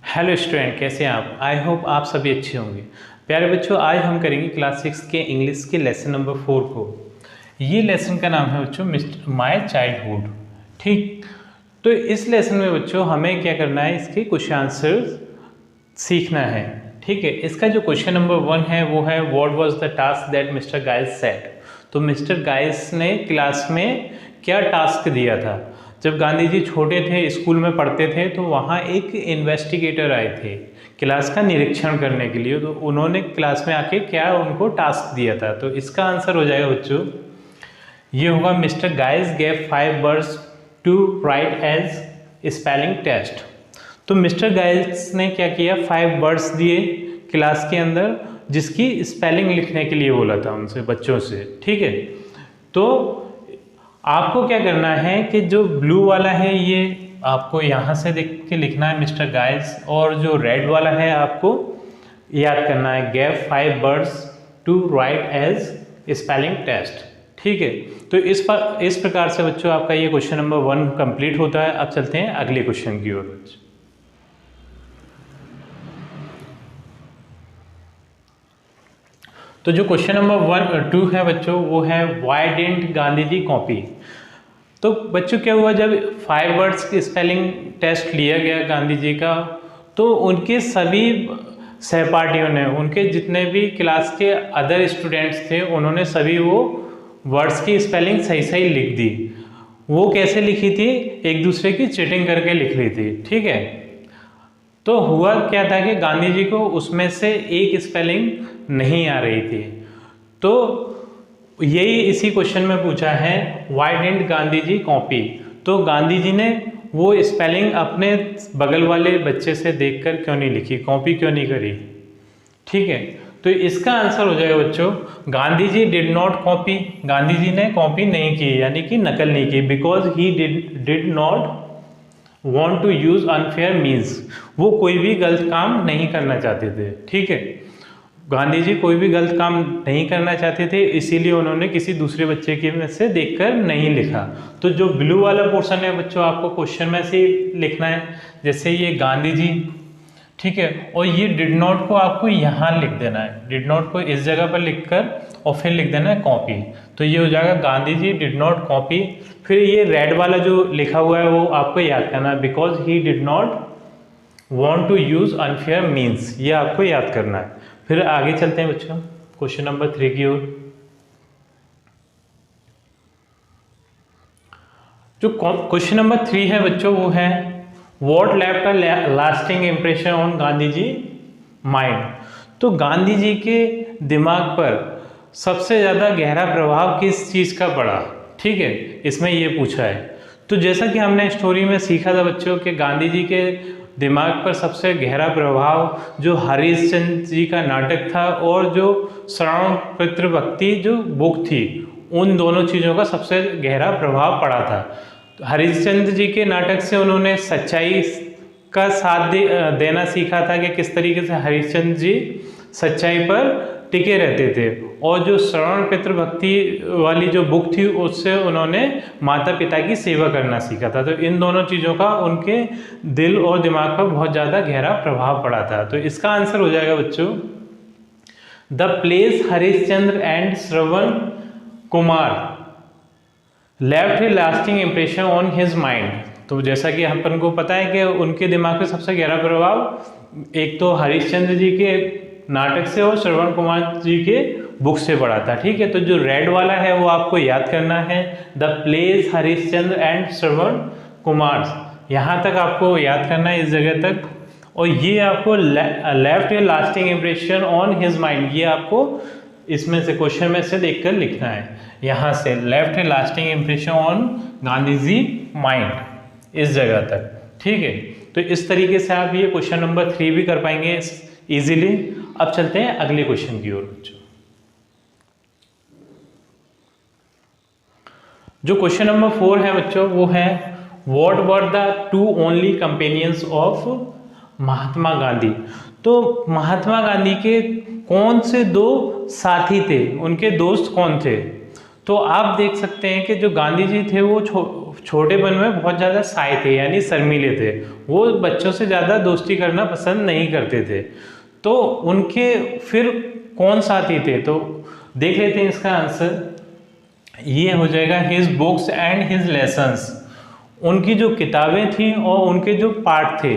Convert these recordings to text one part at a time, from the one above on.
Hello student, कैसे हैं आप? आई होप आप सभी अच्छे होंगे। प्यारे बच्चों, आज हम करेंगे क्लास 6 के इंग्लिश के लेसन नंबर 4 को। ये लेसन का नाम है बच्चों मिस्टर माय चाइल्डहुड। ठीक, तो इस लेसन में बच्चों हमें क्या करना है, इसके क्वेश्चन आंसर सीखना है। ठीक है, इसका जो क्वेश्चन नंबर 1 है वो है what was the task that mister guys said. तो मिस्टर गाइस ने क्लास में क्या टास्क दिया था? जब गांधी जी छोटे थे, स्कूल में पढ़ते थे, तो वहाँ एक इन्वेस्टिगेटर आए थे क्लास का निरीक्षण करने के लिए। तो उन्होंने क्लास में आके क्या उनको टास्क दिया था? तो इसका आंसर हो जाएगा बच्चों, ये होगा मिस्टर गाइस gave 5 words to write as spelling test. तो मिस्टर गाइस ने क्या किया, 5 वर्ड्स दिए क्लास के अंदर जिसकी स्पेलिंग लिखने के लिए बोला था उनसे, बच्चों से। ठीक है, तो आपको क्या करना है कि जो ब्लू वाला है ये आपको यहाँ से देख के लिखना है मिस्टर गाइस, और जो रेड वाला है आपको याद करना है gave 5 words to write as spelling test. ठीक है, तो इस प्रकार से बच्चों आपका ये क्वेश्चन नंबर 1 कंप्लीट होता है। अब चलते हैं अगले क्वेश्चन की ओर। तो जो क्वेश्चन नंबर 2 है बच्चों वो है why didn't Gandhi ji copy. तो बच्चों क्या हुआ, जब 5 वर्ड्स की स्पेलिंग टेस्ट लिया गया गांधी जी का, तो उनके सभी सहपाठियों ने, उनके जितने भी क्लास के अदर स्टूडेंट्स थे, उन्होंने सभी वो वर्ड्स की स्पेलिंग सही सही लिख दी। वो कैसे लिखी थी? एक दूसरे की चीटिंग करके लिख ली थी। ठीक है, तो हुआ क्या था कि गांधी जी को उसमें से एक स्पेलिंग नहीं आ रही थी। तो यही इसी क्वेश्चन में पूछा है why didn't Gandhi ji copy. तो गांधी जी ने वो स्पेलिंग अपने बगल वाले बच्चे से देखकर क्यों नहीं लिखी, कॉपी क्यों नहीं करी? ठीक है, तो इसका आंसर हो जाएगा बच्चों Gandhi ji did not copy. Gandhi ji ने कॉपी नहीं की, यानी कि नकल नहीं की, because he did not want to use unfair means। वो कोई भी गलत काम नहीं करना चाहते थे। ठीक है, गांधी जी कोई भी गलत काम नहीं करना चाहते थे, इसीलिए उन्होंने किसी दूसरे बच्चे के में से देखकर नहीं लिखा। तो जो ब्लू वाला पोर्शन है बच्चों आपको क्वेश्चन में से लिखना है, जैसे ये गांधी जी। ठीक है, और ये डिड नॉट को आपको यहाँ लिख देना है, डिड नॉट को इस जगह पर लिखकर और फिर लिख देना है कॉपी। तो ये हो जाएगा Gandhi ji did not copy. फिर ये रेड वाला जो लिखा हुआ है वो आपको याद करना है, because he did not want to use unfair means, ये आपको याद करना है। फिर आगे चलते हैं बच्चों क्वेश्चन नंबर 3 की ओर। जो क्वेश्चन नंबर 3 है बच्चों वो है what left a lasting impression on Gandhi ji mind. तो गांधी जी के दिमाग पर सबसे ज़्यादा गहरा प्रभाव किस चीज़ का पड़ा? ठीक है, इसमें ये पूछा है। तो जैसा कि हमने स्टोरी में सीखा था बच्चों कि गांधी जी के दिमाग पर सबसे गहरा प्रभाव जो हरिश्चंद्र जी का नाटक था और जो श्रवण पितृभक्ति जो बुक थी, उन दोनों चीज़ों का सबसे गहरा प्रभाव पड़ा था। हरिश्चंद्र जी के नाटक से उन्होंने सच्चाई का साथ देना सीखा था कि किस तरीके से हरिश्चंद्र जी सच्चाई पर टिके रहते थे, और जो श्रवण पितृभक्ति वाली जो बुक थी उससे उन्होंने माता पिता की सेवा करना सीखा था। तो इन दोनों चीज़ों का उनके दिल और दिमाग पर बहुत ज़्यादा गहरा प्रभाव पड़ा था। तो इसका आंसर हो जाएगा बच्चों the place Harishchandra and Shravan Kumar left a lasting impression on his mind. तो जैसा कि अपन को पता है कि उनके दिमाग पे सबसे गहरा प्रभाव एक तो हरिश्चंद्र जी के नाटक से और श्रवण कुमार जी के बुक से पड़ा था। ठीक है, तो जो रेड वाला है वो आपको याद करना है the place Harishchandra and Shravan Kumar, यहाँ तक आपको याद करना है इस जगह तक। और ये आपको left a lasting impression on his mind, ये आपको इसमें से क्वेश्चन में से देखकर लिखना है, यहाँ से left a lasting impression on Gandhi ji mind, इस जगह तक। ठीक है, तो इस तरीके से आप ये क्वेश्चन नंबर 3 भी कर पाएंगे इजीली। अब चलते हैं अगले क्वेश्चन की ओर बच्चों। जो क्वेश्चन नंबर 4 है बच्चों वो है what were the 2 only companions of Mahatma Gandhi. तो महात्मा गांधी के कौन से 2 साथी थे, उनके दोस्त कौन थे? तो आप देख सकते हैं कि जो गांधी जी थे वो छोटेपन में बहुत ज़्यादा शाय थे, यानी शर्मीले थे। वो बच्चों से ज़्यादा दोस्ती करना पसंद नहीं करते थे। तो उनके फिर कौन साथी थे, तो देख लेते हैं इसका आंसर। ये हो जाएगा his books and his lessons. उनकी जो किताबें थी और उनके जो पाठ थे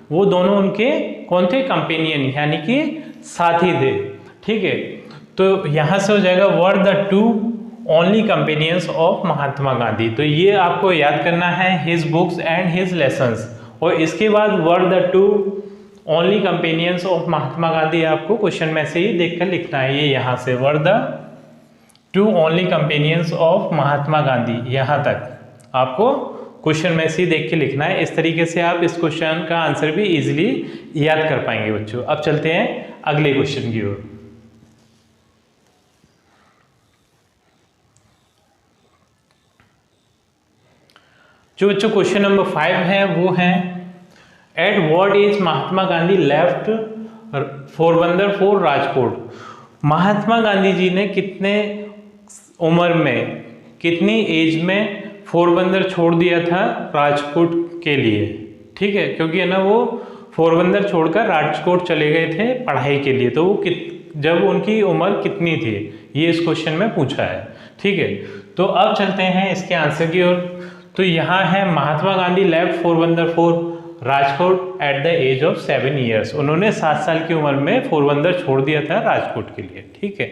वो दोनों उनके कौन थे, कंपेनियन, यानी कि साथी थे। ठीक है, तो यहाँ से हो जाएगा were the two only companions of Mahatma Gandhi. तो ये आपको याद करना है, his books and his lessons, और इसके बाद were the two only companions of Mahatma Gandhi आपको क्वेश्चन में से ही देखकर लिखना है। ये यहाँ से were the two only companions of Mahatma Gandhi, यहाँ तक आपको क्वेश्चन में से ही देख के लिखना है। इस तरीके से आप इस क्वेश्चन का आंसर भी इजीली याद कर पाएंगे बच्चों। अब चलते हैं अगले क्वेश्चन की ओर। जो बच्चों क्वेश्चन नंबर 5 है वो है at what age Mahatma Gandhi left Porbandar for Rajkot. Mahatma Gandhi ji ने कितने उम्र में, कितनी एज में पोरबंदर छोड़ दिया था राजकोट के लिए। ठीक है, क्योंकि है ना वो पोरबंदर छोड़कर राजकोट चले गए थे पढ़ाई के लिए। तो वो जब उनकी उम्र कितनी थी, ये इस क्वेश्चन में पूछा है। ठीक है, तो अब चलते हैं इसके आंसर की ओर। तो यहाँ है Mahatma Gandhi left Porbandar for Rajkot at the age of 7 years. उन्होंने 7 साल की उम्र में पोरबंदर छोड़ दिया था राजकोट के लिए। ठीक है,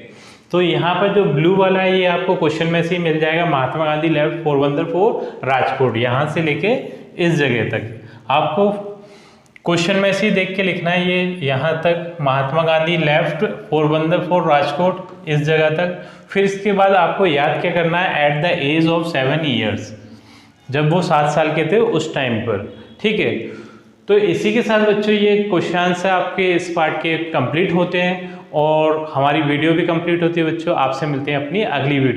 तो यहाँ पर जो ब्लू वाला है ये आपको क्वेश्चन में से ही मिल जाएगा, महात्मा गांधी लेफ्ट पोरबंदर फॉर राजकोट, यहाँ से लेके इस जगह तक आपको क्वेश्चन में से ही देख के लिखना है। ये यहाँ तक महात्मा गांधी लेफ्ट पोरबंदर फॉर राजकोट, इस जगह तक। फिर इसके बाद आपको याद क्या करना है, at the age of 7 years, जब वो 7 साल के थे उस टाइम पर। ठीक है, तो इसी के साथ बच्चों ये क्वेश्चन से आपके इस पार्ट के कंप्लीट होते हैं और हमारी वीडियो भी कंप्लीट होती है बच्चों। आपसे मिलते हैं अपनी अगली वीडियो।